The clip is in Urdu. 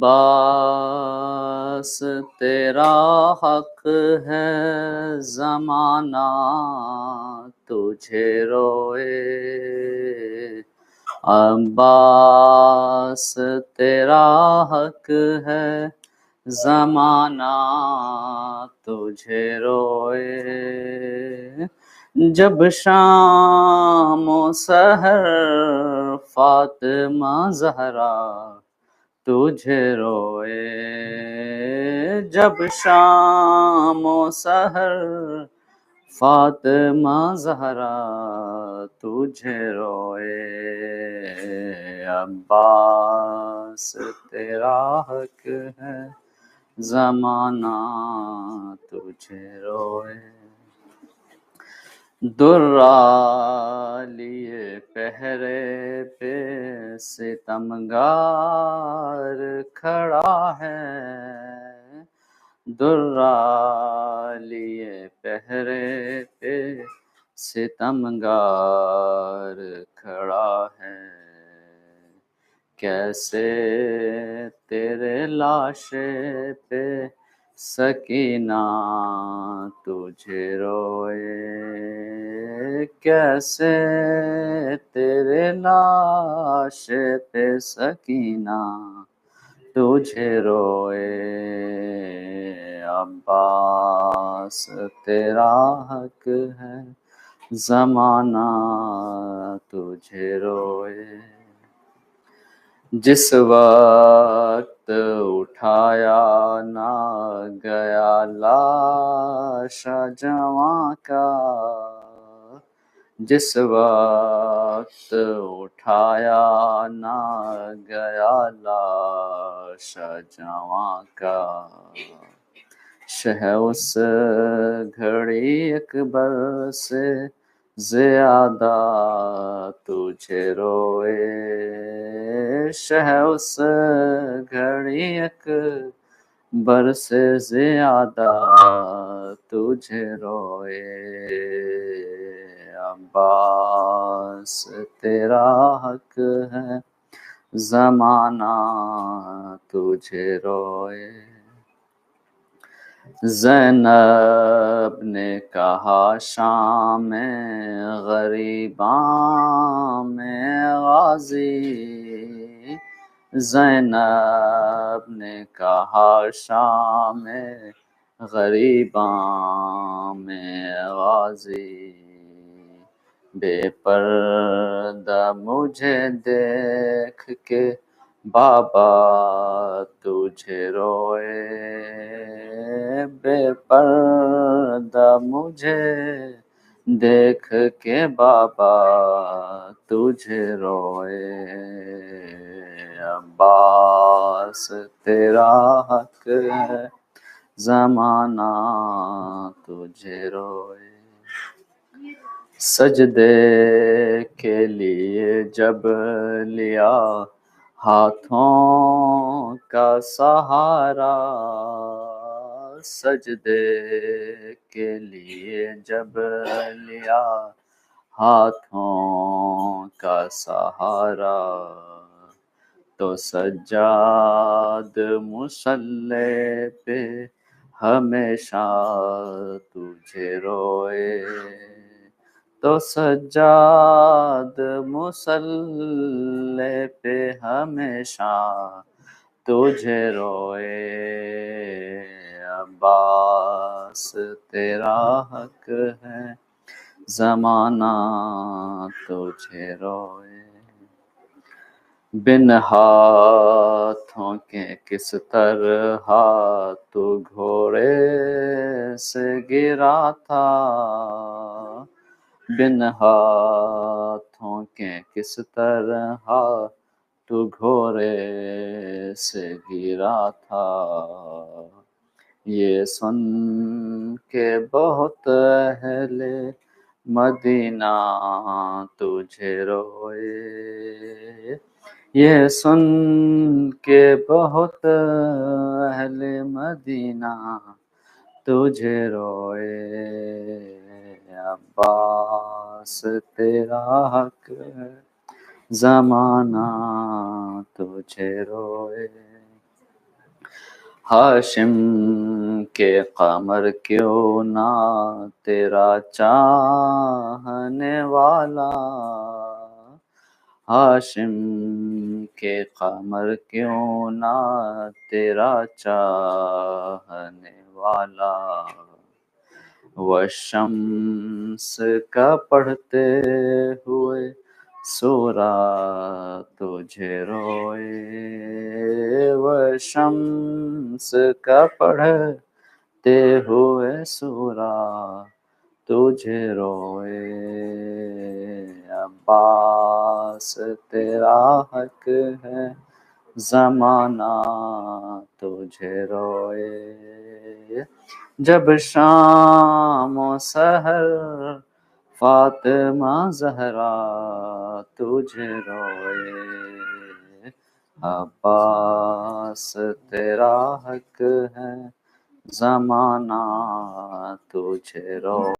عباس تیرا حق ہے، زمانہ تجھے روئے۔ عباس تیرا حق ہے، زمانہ تجھے روئے۔ جب شام و سحر فاطمہ زہرا تجھے روئے۔ جب شام و سحر فاطمہ زہرا تجھے روئے۔ عباس تیرا حق ہے، زمانہ تجھے روئے۔ درا لیے پہرے پہ ستمگار کھڑا ہے۔ درا لیے پہرے پہ ستمگار کھڑا ہے۔ کیسے تیرے لاشے پہ سکینہ تجھے روئے۔ کیسے تیرے لاشے پہ سکینہ تجھے روئے۔ عباس تیرا حق ہے، زمانہ تجھے روئے۔ جس وقت اٹھایا نہ گیا لاش جواں کا، جس وقت اٹھایا نہ گیا لاش جواں کا، شہ اس گھڑی اکبر سے زیادہ تجھے روئے۔ شہ اس گھڑی اکبر سے زیادہ تجھے روئے۔ عباس تیرا حق ہے، زمانہ تجھے روئے۔ زینب نے کہا شام میں غریباں میں غازی، زینب نے کہا شام میں غریباں میں غازی، بے پردہ مجھے دیکھ کے بابا تجھے روئے۔ بے پردہ مجھے دیکھ کے بابا تجھے روئے۔ عباس تیرا حق ہے، زمانہ تجھے روئے۔ سجدے کے لیے جب لیا ہاتھوں کا سہارا، سجدے کے لیے جب لیا ہاتھوں کا سہارا، تو سجاد مصلی پہ ہمیشہ تجھے روئے۔ تو سجاد مصلی پہ ہمیشہ تجھے روئے۔ عباس تیرا حق ہے، زمانہ تجھے روئے۔ بن ہاتھوں کے کس طرح تو گھوڑے سے گرا تھا، بن ہاتھوں کے کس طرح تو گھوڑے سے گرا تھا، یہ سن کے بہت اہل مدینہ تجھے روئے۔ یہ سن کے بہت اہل مدینہ تجھے روئے۔ عباس تیرا حق ہے، زمانہ تجھے روئے۔ ہاشم کے قمر کیوں نہ تیرا چاہنے والا، ہاشم کے قمر کیوں نہ تیرا چاہنے والا، وہ شمس کا پڑھتے ہوئے سورہ تجھے روئے، وہ شمس کا پڑھتے ہوئے سورہ تجھے روئے، عباس تیرا حق ہے زمانہ تجھے روئے، جب شام و سحر فاطمہ زہرا تجھے روئے، عباس تیرا حق ہے زمانہ تجھے روئے۔